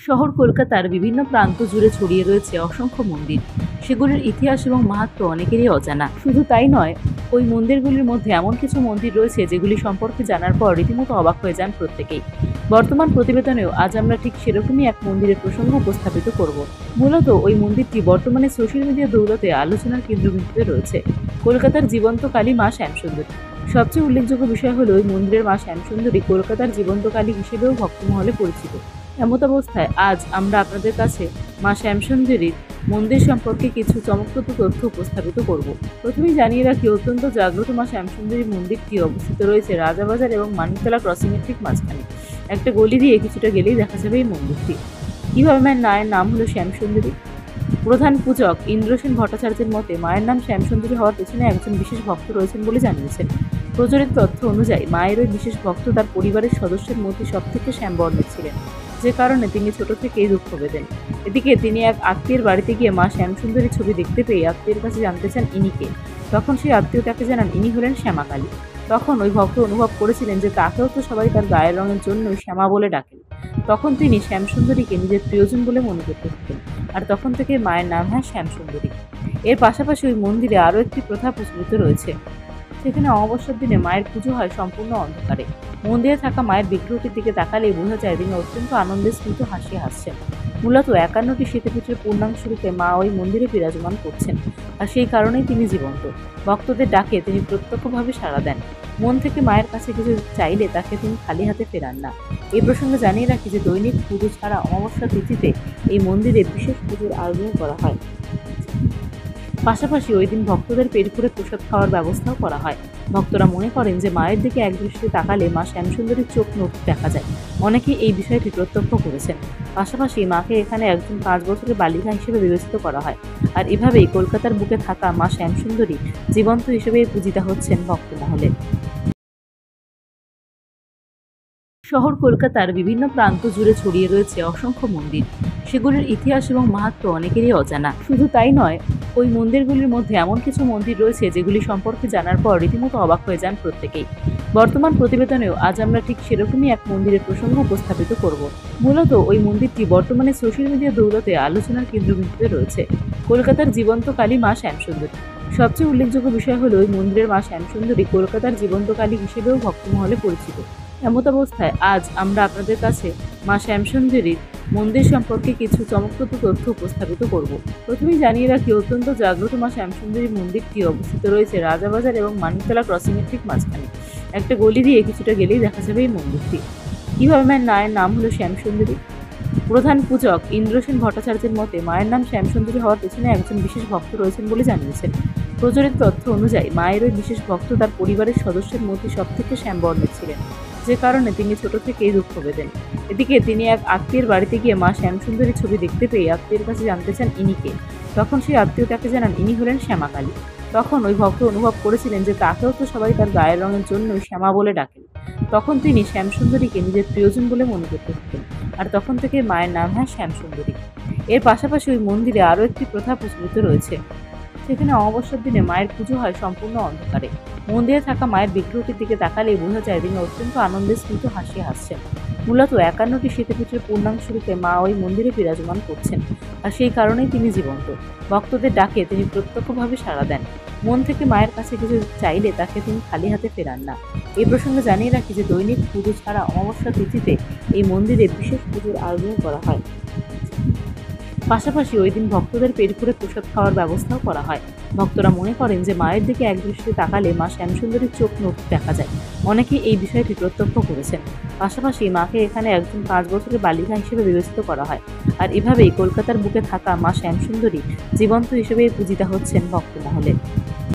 শহর কলকাতার বিভিন্ন প্রান্ত জুড়ে ছড়িয়ে রয়েছে অসংখ্য মন্দির। সেগুলির ইতিহাস এবং মাহাত্ম্য অনেকেরই অজানা। শুধু তাই নয়, ওই মন্দিরগুলির মধ্যে এমন কিছু মন্দির রয়েছে যেগুলি সম্পর্কে জানার পর রীতিমতো অবাক হয়ে যান প্রত্যেকেই। বর্তমান প্রতিবেদনেও আজ আমরা ঠিক সেরকমই এক মন্দিরের প্রসঙ্গ উপস্থাপিত করব। মূলত ওই মন্দিরটি বর্তমানে সোশ্যাল মিডিয়া দৌলতে আলোচনার কেন্দ্রবিন্দুতে রয়েছে। কলকাতার জীবন্ত কালী মা শ্যামসুন্দরী। সবচেয়ে উল্লেখযোগ্য বিষয় হলো ওই মন্দিরের মা শ্যামসুন্দরী কলকাতার জীবন্ত কালী হিসেবেও ভক্তমহলে পরিচিত। এমত অবস্থায় আজ আমরা আপনাদের কাছে মা শ্যামসুন্দরীর মন্দির সম্পর্কে কিছু চমকপ্রদ তথ্য উপস্থাপিত করব। প্রথমেই জানিয়ে রাখি, অত্যন্ত জাগ্রত মা শ্যামসুন্দরী মন্দিরটি অবস্থিত রয়েছে রাজাবাজার এবং মানিকতলা ক্রসিংয়ের ঠিক মাঝখানে। একটা গলি দিয়ে কিছুটা গেলেই দেখা যাবে এই মন্দিরটি। কিভাবে মায়ের নাম হলো শ্যামসুন্দরী? প্রধান পূজক ইন্দ্রসেন ভট্টাচার্যের মতে মায়ের নাম শ্যামসুন্দরী হওয়ার পেছনে একজন বিশেষ ভক্ত রয়েছেন বলে জানিয়েছেন। প্রচলিত তথ্য অনুযায়ী মায়ের ওই বিশেষ ভক্ত তার পরিবারের সদস্যের মধ্যে সবথেকে শ্যামবর্ণের ছিলেন, যে কারণে তিনি ছোট থেকেই দুঃখ পেতেন। এদিকে তিনি এক আত্মীয়ের বাড়িতে গিয়ে মা শ্যামসুন্দরীর ছবি দেখতে পেয়ে আত্মীয়ের কাছে জানতে চান ইনি কে। তখন সেই আত্মীয় তাকে জানান ইনি হলেন শ্যামাকালী। তখন ওই ভক্ত অনুভব করেছিলেন যে তাকেও তো সবাই তার গায়ের রঙের জন্যই শ্যামা বলে ডাকেন। তখন তিনি শ্যামসুন্দরীকে নিজের প্রিয়জন বলে মনে করতে থাকেন, আর তখন থেকে মায়ের নাম হয় শ্যামসুন্দরী। এর পাশাপাশি ওই মন্দিরে আরও একটি প্রথা প্রচলিত রয়েছে। সেখানে অমাবস্যার দিনে মায়ের পুজো হয় সম্পূর্ণ অন্ধকারে। মন্দিরে থাকা মায়ের বিগ্রহটির দিকে তাকালেই বোঝা যায় তিনি অত্যন্ত আনন্দে স্মিত হাসি হাসছেন। মূলত 51টি শীতপুজোর পূর্ণাংশরূপে মা ওই মন্দিরে বিরাজমান করছেন, আর সেই কারণেই তিনি জীবন্ত। ভক্তদের ডাকে তিনি প্রত্যক্ষভাবে সাড়া দেন। মন থেকে মায়ের কাছে কিছু চাইলে তাকে তিনি খালি হাতে ফেরান না। এই প্রসঙ্গে জানিয়ে রাখি যে দৈনিক পুজো ছাড়া অমাবস্যা তিথিতে এই মন্দিরে বিশেষ পুজোর আয়োজন করা হয়। পাশাপাশি ওই দিন ভক্তদের পেট ভরে প্রসাদ খাওয়ার ব্যবস্থাও করা হয়। ভক্তরা মনে করেন যে মায়ের দিকে একদৃষ্টিতে তাকালে মা শ্যামসুন্দরীর চোখ নড়তে দেখা যায়। অনেকেই এই বিষয়টি প্রত্যক্ষ করেছেন। পাশাপাশি মাকে এখানে একজন 5 বছরের বালিকা হিসেবে বিবেচিত করা হয়। আর এভাবেই কলকাতার বুকে থাকা মা শ্যামসুন্দরী জীবন্ত হিসেবে পূজিতা হচ্ছেন ভক্তমহলে। শহর কলকাতার বিভিন্ন প্রান্ত জুড়ে ছড়িয়ে রয়েছে অসংখ্য মন্দির। সেগুলির ইতিহাস এবং মাহাত্ম্য অনেকেরই অজানা। শুধু তাই নয়, ওই মন্দিরগুলির মধ্যে এমন কিছু মন্দির রয়েছে যেগুলি সম্পর্কে জানার পর রীতিমতো অবাক হয়ে যান প্রত্যেকেই। বর্তমান প্রতিবেদনেও আজ আমরা ঠিক সেরকমই এক মন্দিরের প্রসঙ্গ উপস্থাপিত করব। মূলত ওই মন্দিরটি বর্তমানে সোশ্যাল মিডিয়া দৌলতে আলোচনার কেন্দ্রবিন্দুতে রয়েছে। কলকাতার জীবন্ত কালী মা শ্যামসুন্দরী। সবচেয়ে উল্লেখযোগ্য বিষয় হলো ওই মন্দিরের মা শ্যামসুন্দরী কলকাতার জীবন্ত কালী হিসেবেও ভক্তমহলে পরিচিত। এমত অবস্থায় আজ আমরা আপনাদের কাছে মা শ্যামসুন্দরীর মন্দির সম্পর্কে কিছু চমকপ্রদ তথ্য উপস্থাপিত করব। প্রথমেই জানিয়ে রাখি, অত্যন্ত জাগ্রত মা শ্যামসুন্দরী মন্দিরটি অবস্থিত রয়েছে রাজাবাজার এবং মানিকতলা ক্রসিংয়ের ঠিক মাঝখানে। একটা গলি দিয়ে কিছুটা গেলেই দেখা যাবে এই মন্দিরটি। কিভাবে মায়ের নাম হলো শ্যামসুন্দরী? প্রধান পূজক ইন্দ্রসেন ভট্টাচার্যের মতে মায়ের নাম শ্যামসুন্দরী হওয়ার পেছনে একজন বিশেষ ভক্ত রয়েছেন বলে জানিয়েছেন। প্রচলিত তথ্য অনুযায়ী মায়ের ওই বিশেষ ভক্ত তার পরিবারের সদস্যের মধ্যে সবথেকে শ্যামবর্ণের ছিলেন, যে কারণে তিনি ছোট থেকেই দুঃখ পেতেন। এদিকে তিনি এক আত্মীয়ের বাড়িতে গিয়ে মা শ্যামসুন্দরীর ছবি দেখতে পেয়ে আত্মীয়ের কাছে জানতে চান ইনি কে। তখন সেই আত্মীয় তাকে জানান ইনি হলেন শ্যামাকালী। তখন ওই ভক্ত অনুভব করেছিলেন যে তাকেও তো সবাই তার গায়ের রঙের জন্যই শ্যামা বলে ডাকেন। তখন তিনি শ্যামসুন্দরীকে নিজের প্রিয়জন বলে মনে করতে থাকেন, আর তখন থেকে মায়ের নাম হয় শ্যামসুন্দরী। এর পাশাপাশি ওই মন্দিরে আরও একটি প্রথা প্রচলিত রয়েছে। সেখানে অমাবস্যার দিনে মায়ের পুজো হয় সম্পূর্ণ অন্ধকারে। মন্দিরে থাকা মায়ের বিগ্রহটির দিকে তাকালেই বোঝা যায় তিনি অত্যন্ত আনন্দে স্মিত হাসি হাসছেন। মূলত 51টি শীতপুজোর পূর্ণাংশরূপে মা ওই মন্দিরে বিরাজমান করছেন, আর সেই কারণেই তিনি জীবন্ত। ভক্তদের ডাকে তিনি প্রত্যক্ষভাবে সাড়া দেন। মন থেকে মায়ের কাছে কিছু চাইলে তাকে তিনি খালি হাতে ফেরান না। এই প্রসঙ্গে জানিয়ে রাখি যে দৈনিক পুজো ছাড়া অমাবস্যা তিথিতে এই মন্দিরে বিশেষ পুজোর আয়োজন করা হয়। পাশাপাশি ওই দিন ভক্তদের পেট ভরে প্রসাদ খাওয়ার ব্যবস্থাও করা হয়। ভক্তরা মনে করেন যে মায়ের দিকে একদৃষ্টিতে তাকালে মা শ্যামসুন্দরীর চোখ নড়তে দেখা যায়। অনেকেই এই বিষয়টি প্রত্যক্ষ করেছেন। পাশাপাশি মাকে এখানে একজন 5 বছরের বালিকা হিসেবে বিবেচিত করা হয়। আর এভাবেই কলকাতার বুকে থাকা মা শ্যামসুন্দরী জীবন্ত হিসেবে পূজিতা হচ্ছেন ভক্তমহলে।